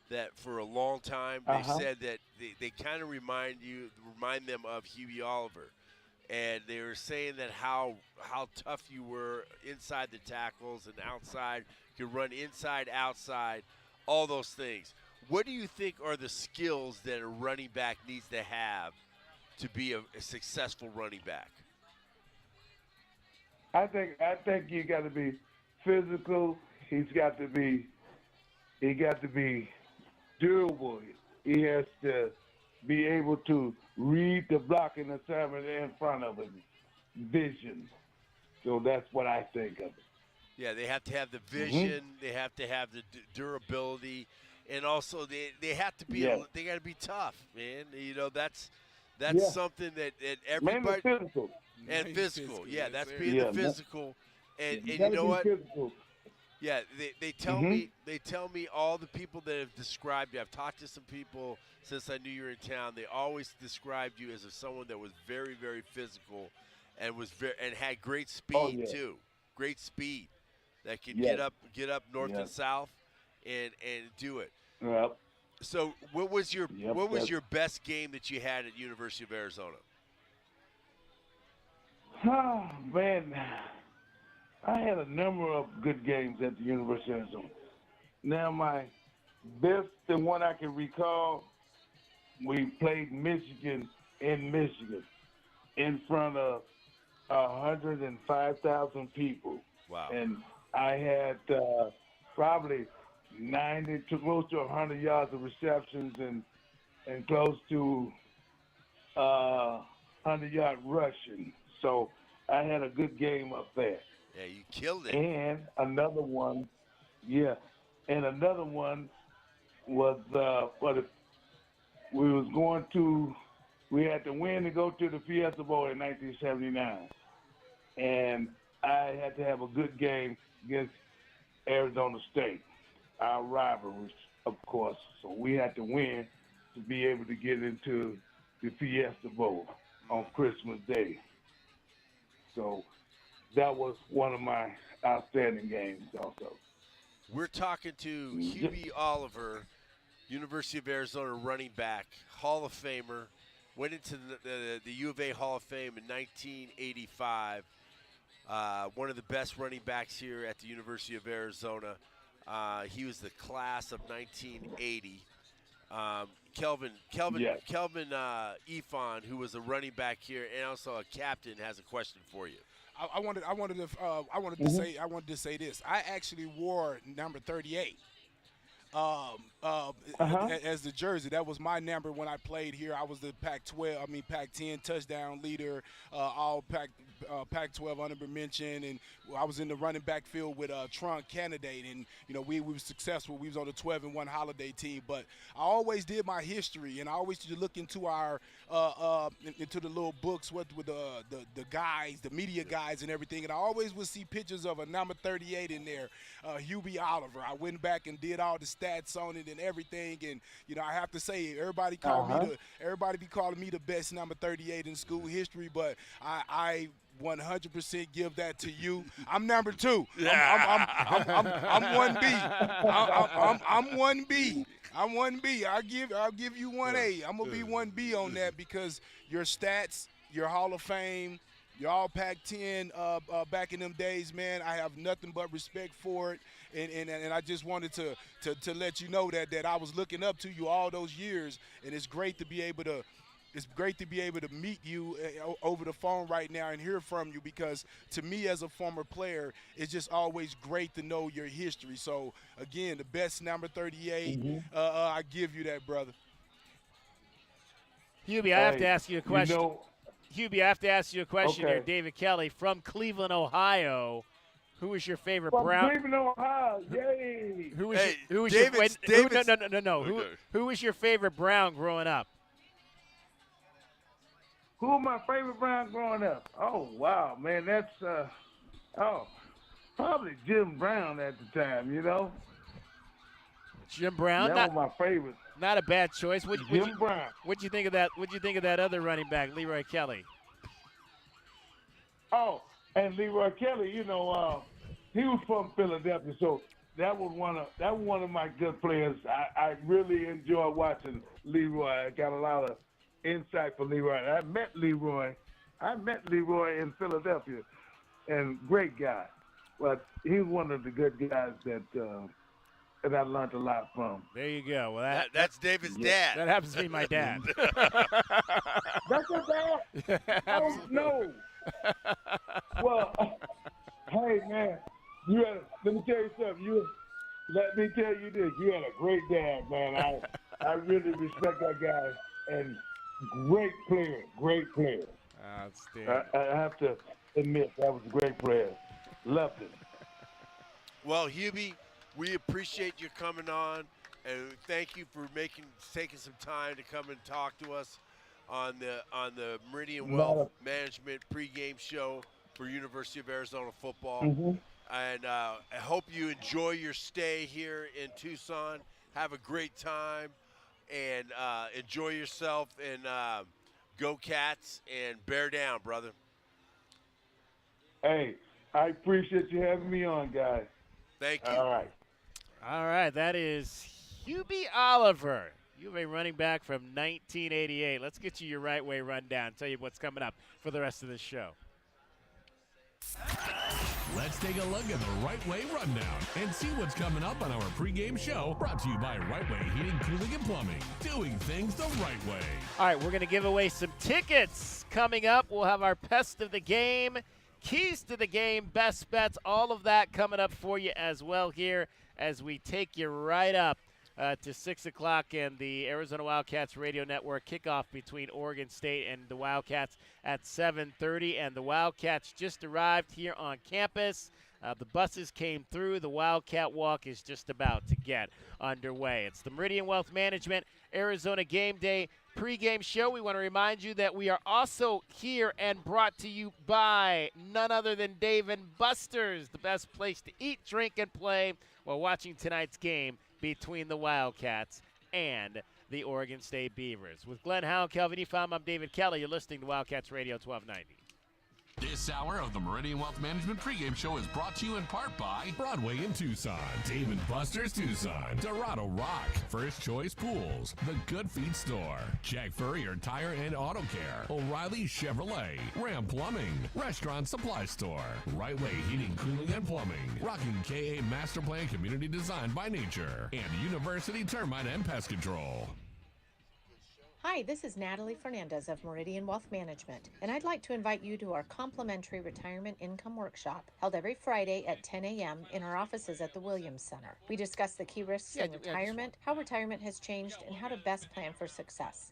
that for a long time they've said that they kind of remind them of Huey Oliver, and they were saying that how tough you were inside the tackles and outside. You could run inside, outside, all those things. What do you think are the skills that a running back needs to have to be a successful running back? I think you got to be physical. He got to be durable. He has to be able to read the blocking assignment in front of him, vision. So that's what I think of it. Yeah, they have to have the Hmm. vision. They have to have the durability, and also they have to be Yes. they got to be tough, man. That's Yeah. something that Mainly everybody physical. and Nice physical. physical, Yeah, yes, that's sir. being the Yeah. physical, You and got you to know be what? physical. Yeah, Hmm. they tell me all the people that have described you. I've talked to some people since I knew you were in town. They always described you as someone that was very physical, and and had great Oh speed yeah. too. Great speed that could Yes. get up north Yes. and south, and do it. Yep. So Yep. what was That's. your best game that you had at University of Arizona? Oh man, I had a number of good games at the University of Arizona. Now my best, the one I can recall, we played Michigan in Michigan in front of 105,000 people, Wow. and I had probably 90 to close to 100 yards of receptions and close to 100-yard rushing. So I had a good game up there. Yeah, you killed it. And another one, yeah, and another one was what if we was going to, we had to win to go to the Fiesta Bowl in 1979, and I had to have a good game against Arizona State, our rivalries, of course. So we had to win to be able to get into the Fiesta Bowl on Christmas Day. So that was one of my outstanding games also. We're talking to Yeah. Hubie Oliver, University of Arizona running back, Hall of Famer, went into the U of A Hall of Fame in 1985. One of the best running backs here at the University of Arizona. He was the class of 1980. Yes. Kelvin Ifan, who was a running back here and also a captain, has a question for you. I wanted to say this. I actually wore number 38. Uh huh. As the jersey. That was my number when I played here. I was the Pac-12, I mean Pac-10 touchdown leader, all Pac-12 honorable mention, and I was in the running back field with Trunk candidate, and we were successful. We was on the 12-1 holiday team, but I always did my history, and I always used to look into our into the little books with the guys, the media guys, and everything, and I always would see pictures of a number 38 in there, Hubie Oliver. I went back and did all the stats on it and everything, and I have to say Uh huh. everybody be calling me the best number 38 in school history, but I 100% give that to you. I'm number two. I'm 1B. I'm 1B. I'm 1B. I'll give you 1A. I'm gonna be 1B on that because your stats, your Hall of Fame, your All Pac-10 back in them days, man. I have nothing but respect for it, and I just wanted to let you know that I was looking up to you all those years, and it's great to be able to meet you over the phone right now and hear from you because to me as a former player, it's just always great to know your history. So again, the best number 38, Hmm. I give you that, brother. Hubie, I have to Hey, ask you a you question. know, Hubie, I have to ask you a question here. okay. David Kelly from Cleveland, Ohio. Who was your favorite From Brown? Cleveland, Ohio. Yay. Hey, Who was your David's who, no David's. no no no no Okay. who was your favorite Brown growing up? Who was my favorite Brown growing up? Oh, wow, man. That's, oh, probably Jim Brown at the time. Jim Brown, That was my favorite. not a bad choice. Jim Brown. What'd you think of that? What'd you think of that other running back, Leroy Kelly? Oh, and Leroy Kelly, he was from Philadelphia, so that was one of my good players. I really enjoyed watching Leroy. I got a lot of insight from Leroy. I met Leroy. In Philadelphia, and great guy. But he's one of the good guys that I learned a lot from. There you go. Well, that's David's dad. That happens to be my dad. That's your dad? Oh, no. Well, hey, man, let me tell you something. Let me tell you this. You had a great dad, man. I really respect that guy. And great player. Outstanding. I have to admit, that was a great player. Loved it. Well, Hubie, we appreciate you coming on, and thank you for taking some time to come and talk to us on the Meridian Wealth Management pregame show for University of Arizona football. Mm-hmm. And I hope you enjoy your stay here in Tucson. Have a great time, and enjoy yourself. And go Cats, and bear down, brother. Hey, I appreciate you having me on, guys. Thank you. All right, that is Hubie Oliver. You have a running back from 1988. Let's get you your right way rundown. Tell you what's coming up for the rest of the show. Let's take a look at the Right Way Rundown and see what's coming up on our pregame show, brought to you by Right Way Heating, Cooling, and Plumbing. Doing things the right way. All right, we're going to give away some tickets coming up. We'll have our Pest of the Game, Keys to the Game, Best Bets, all of that coming up for you as well here as we take you right up to 6 o'clock and the Arizona Wildcats Radio Network kickoff between Oregon State and the Wildcats at 7:30. And the Wildcats just arrived here on campus. The buses came through. The Wildcat Walk is just about to get underway. It's the Meridian Wealth Management Arizona Game Day pregame show. We want to remind you that we are also here and brought to you by none other than Dave & Buster's, the best place to eat, drink, and play while watching tonight's game between the Wildcats and the Oregon State Beavers. With Glenn Howe and Kelvin Epham, I'm David Kelly. You're listening to Wildcats Radio 1290. This hour of the Meridian Wealth Management pregame show is brought to you in part by Broadway in Tucson, Dave & Buster's Tucson, Dorado Rock, First Choice Pools, The Good Feet Store, Jack Furrier Tire and Auto Care, O'Reilly Chevrolet, Ram Plumbing, Restaurant Supply Store, Right Way Heating, Cooling, and Plumbing, Rocking KA Master Plan Community Design by Nature, and University Termite and Pest Control. Hi, this is Natalie Fernandez of Meridian Wealth Management, and I'd like to invite you to our complimentary retirement income workshop held every Friday at 10 a.m. in our offices at the Williams Center. We discuss the key risks in retirement, how retirement has changed, and how to best plan for success.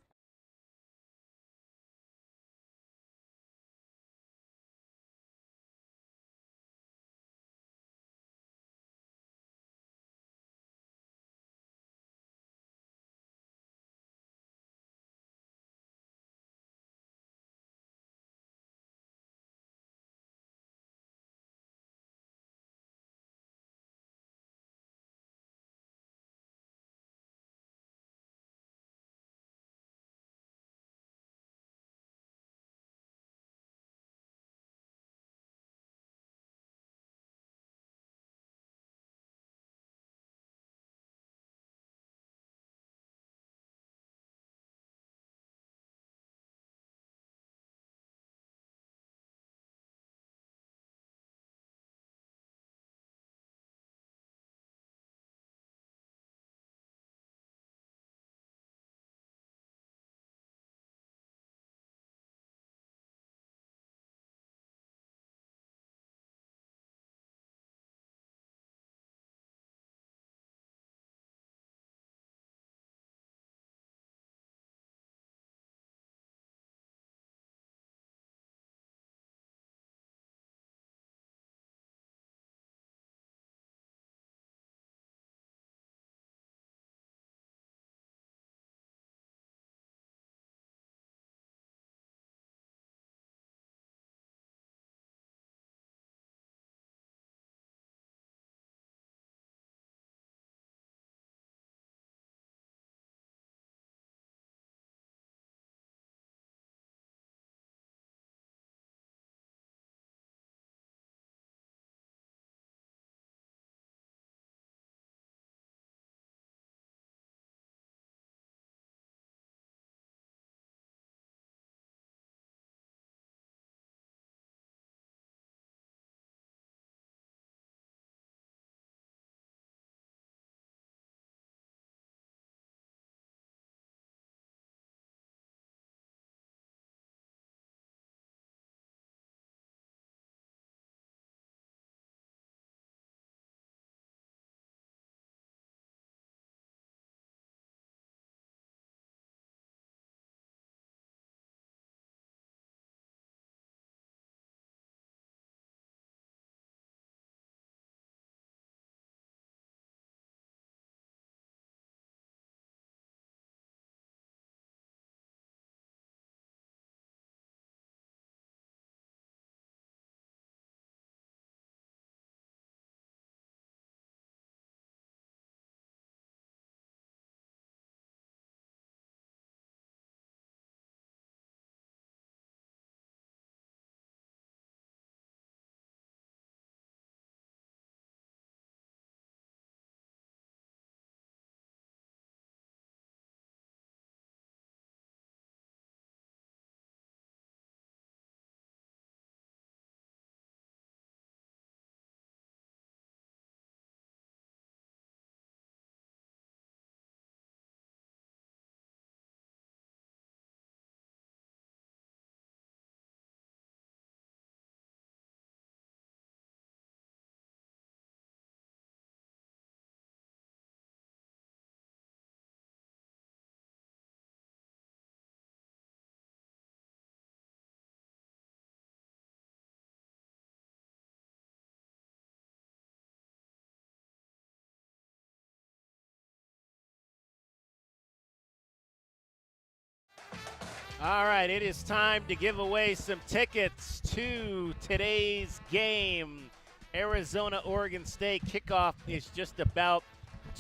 All right, it is time to give away some tickets to today's game. Arizona-Oregon State kickoff is just about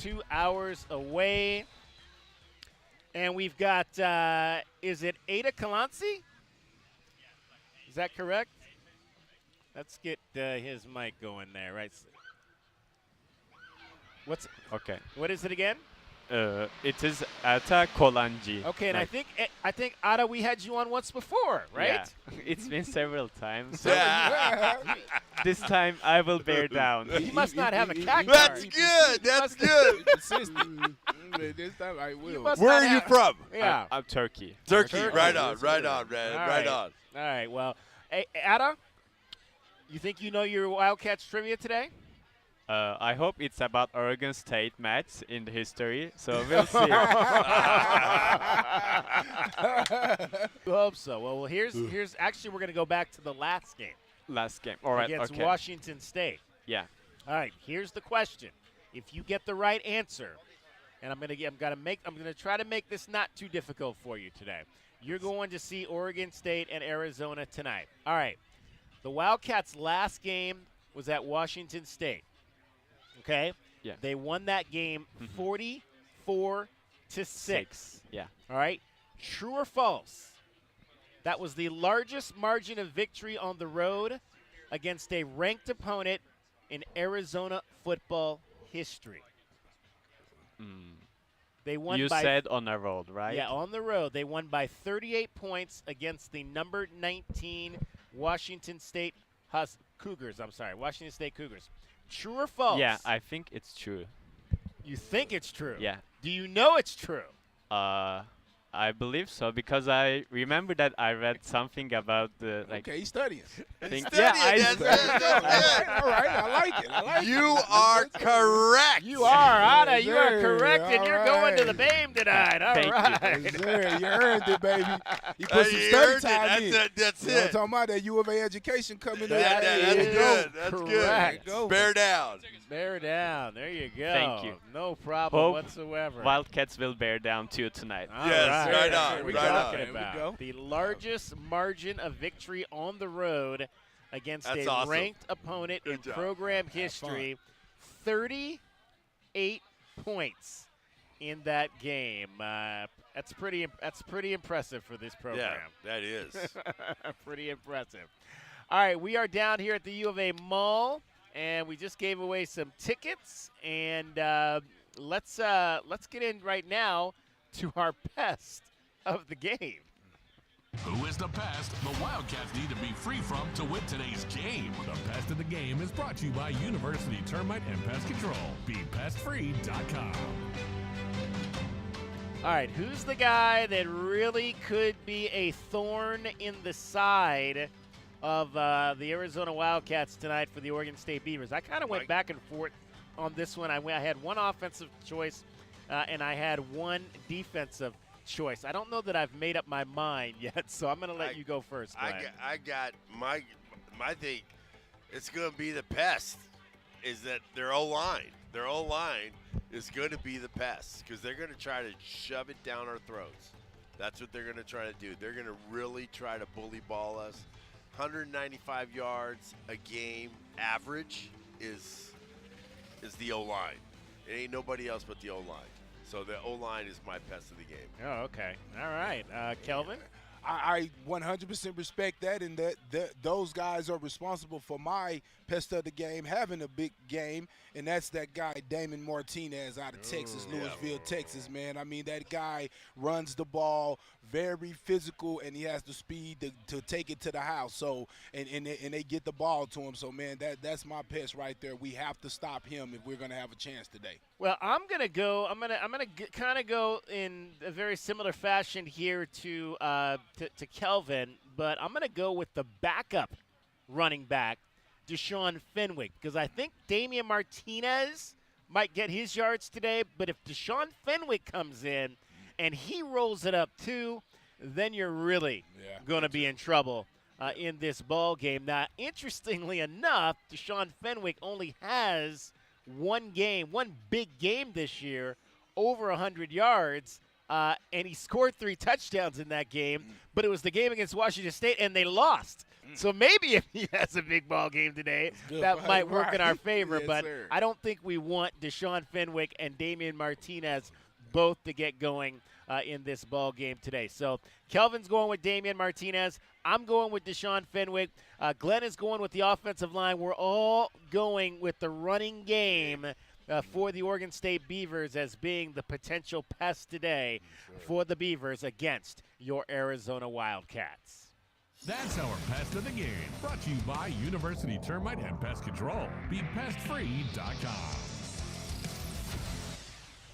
2 hours away. And we've got, is it Ada Kalansi? Is that correct? Let's get his mic going there, right? Okay. What is it again? It is Ata Kolanji. Okay, and I think Ada, we had you on once before, right? Yeah. It's been several times. So Yeah. this time I will bear down. You must not have a cat That's card. good. That's good. This time I will. must Where not are you have- from? Yeah. I'm Turkey. Turkey. Turkey. Right on. That's Right good. on, man. All Right right. on. All right, well, hey, Ada, you think you know your Wildcats trivia today? I hope it's about Oregon State match in the history. So we'll see. I hope so. Well, here's actually we're going to go back to the last game Last game. All right. against Okay. Washington State. Yeah. All right, here's the question. If you get the right answer, and I'm going to try to make this not too difficult for you today. You're going to see Oregon State and Arizona tonight. All right. The Wildcats' last game was at Washington State. Okay? Yeah. They won that game 44-6. Yeah. All right? True or false? That was the largest margin of victory on the road against a ranked opponent in Arizona football history. They won You by said on a road, right? Yeah, on the road. They won by 38 points against the number 19 Washington State Cougars. I'm sorry, Washington State Cougars. True or false? Yeah, I think it's true. You think it's true? Yeah. Do you know it's true? I believe so because I remember that I read something about the Okay, he's studying. thing. Studying, that's All right, I like it. I like it. You are correct. You are, Ada. You are Yes, correct, and all you're going to the right. game tonight. All Thank you. right. Yes, sir. You earned it, baby. You put some You study earned it. time in. That's You know what I'm it. talking about? That U of A education coming Yeah, up. that's That is good. That's correct. good. Bear down. Bear down. There you go. Thank you. No problem Hope whatsoever. Wildcats will bear down too tonight. All Yes, right That's on, what we're right on. talking There we about. go. The largest margin of victory on the road against That's a awesome. ranked opponent Good in job. program history. 38 points in that game. That's pretty impressive for this program. Yeah, that is. Pretty impressive. All right, we are down here at the U of A Mall, and we just gave away some tickets. And let's get in right now to our best of the game. Who is the pest the Wildcats need to be free from to win today's game? The Pest of the Game is brought to you by University Termite and Pest Control. BePestFree.com. All right, who's the guy that really could be a thorn in the side of the Arizona Wildcats tonight for the Oregon State Beavers? I kind of went back and forth on this one. I had one offensive choice and I had one defensive choice. I don't know that I've made up my mind yet, so I'm going to let you go first, Glenn. I got my thing. It's going to be the pest. Is that their O-line? Their O-line is going to be the pest because they're going to try to shove it down our throats. That's what they're going to try to do. They're going to really try to bully ball us. 195 yards a game average is the O-line. It ain't nobody else but the O-line. So the O-line is my pest of the game. Oh, okay. All right. Kelvin? I 100% respect that, and that those guys are responsible for my pest of the game having a big game, and that's that guy Damon Martinez out of Texas, Louisville, Texas, man. I mean, that guy runs the ball, very physical, and he has the speed to take it to the house. So, and they get the ball to him. So, man, that's my pest right there. We have to stop him if we're going to have a chance today. Well, I'm gonna kind of go in a very similar fashion here to Kelvin, but I'm gonna go with the backup running back, Deshaun Fenwick, because I think Damian Martinez might get his yards today. But if Deshaun Fenwick comes in and he rolls it up too, then you're really going to be in trouble in this ball game. Now, interestingly enough, Deshaun Fenwick only has one big game this year, over 100 yards and he scored 3 touchdowns in that game, but it was the game against Washington State, and they lost. So maybe if he has a big ball game today, that might work in our favor. Yes, but sir. I don't think we want Deshaun Fenwick and Damian Martinez both to get going in this ball game today. So Kelvin's going with Damian Martinez. I'm going with Deshaun Fenwick. Glenn is going with the offensive line. We're all going with the running game for the Oregon State Beavers as being the potential pest today for the Beavers against your Arizona Wildcats. That's our Pest of the Game, brought to you by University Termite and Pest Control. BePestFree.com.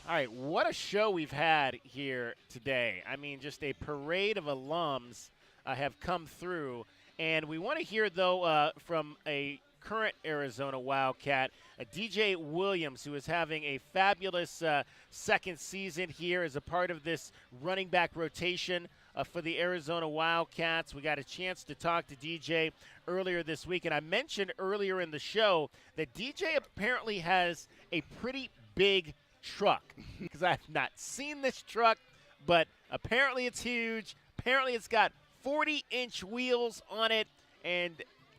All right, what a show we've had here today. I mean, just a parade of alums have come through. And we want to hear, though, from a current Arizona Wildcat, DJ Williams, who is having a fabulous second season here as a part of this running back rotation for the Arizona Wildcats. We got a chance to talk to DJ earlier this week, and I mentioned earlier in the show that DJ apparently has a pretty big truck, because I have not seen this truck, but apparently it's huge. Apparently it's got 40-inch wheels on it, and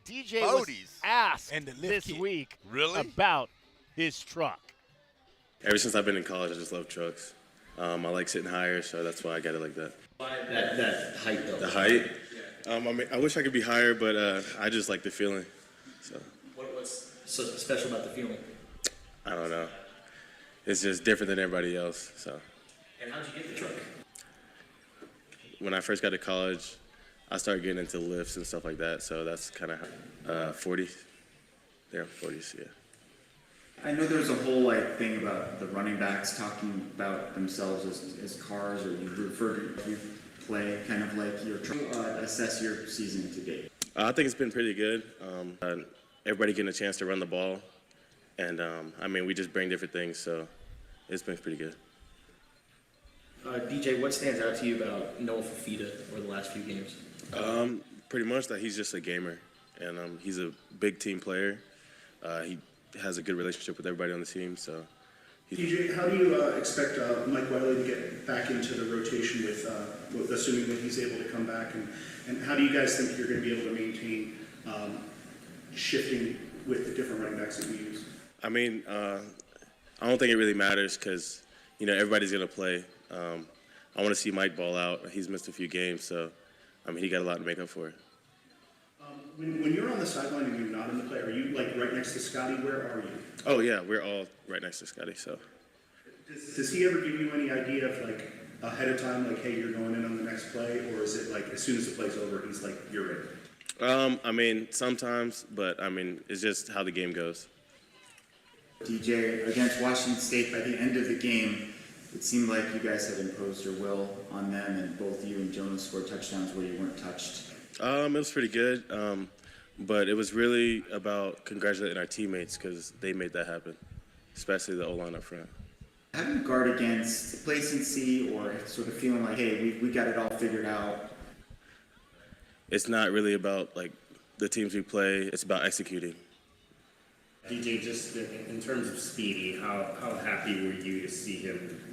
DJ was asked this week about his truck. Ever since I've been in college, I just love trucks. I like sitting higher, so that's why I got it like that. Why that height, though? The height? Yeah. I mean, I wish I could be higher, but I just like the feeling. So. What's so special about the feeling? I don't know. It's just different than everybody else. So. And how'd you get the truck? When I first got to college, I started getting into lifts and stuff like that. So that's kind of 40s. They're 40s, yeah. I know there's a whole thing about the running backs talking about themselves as cars, or you refer to you play kind of like you're trying to assess your season to date. I think it's been pretty good. Everybody getting a chance to run the ball, and I mean we just bring different things, so it's been pretty good. DJ, what stands out to you about Noah Fafita over the last few games? Pretty much that he's just a gamer, and he's a big team player. He has a good relationship with everybody on the team. So, DJ, how do you expect Mike Wiley to get back into the rotation with assuming that he's able to come back, and how do you guys think you're going to be able to maintain shifting with the different running backs that we use? I mean, I don't think it really matters because everybody's going to play. I want to see Mike ball out. He's missed a few games, so I mean he got a lot to make up for it. When you're on the sideline and you're not in the play, are you right next to Scotty? Where are you? Oh yeah, we're all right next to Scotty. So. Does he ever give you any idea of ahead of time, hey, you're going in on the next play, or is it as soon as the play's over, he's like, you're in? I mean sometimes, but I mean it's just how the game goes. DJ, against Washington State, by the end of the game, it seemed like you guys had imposed your will on them, and both you and Jonas scored touchdowns where you weren't touched. It was pretty good, but it was really about congratulating our teammates because they made that happen, especially the O-line up front. How do you guard against complacency or sort of feeling like, hey, we got it all figured out? It's not really about the teams we play, it's about executing. DJ, just in terms of Speedy, how happy were you to see him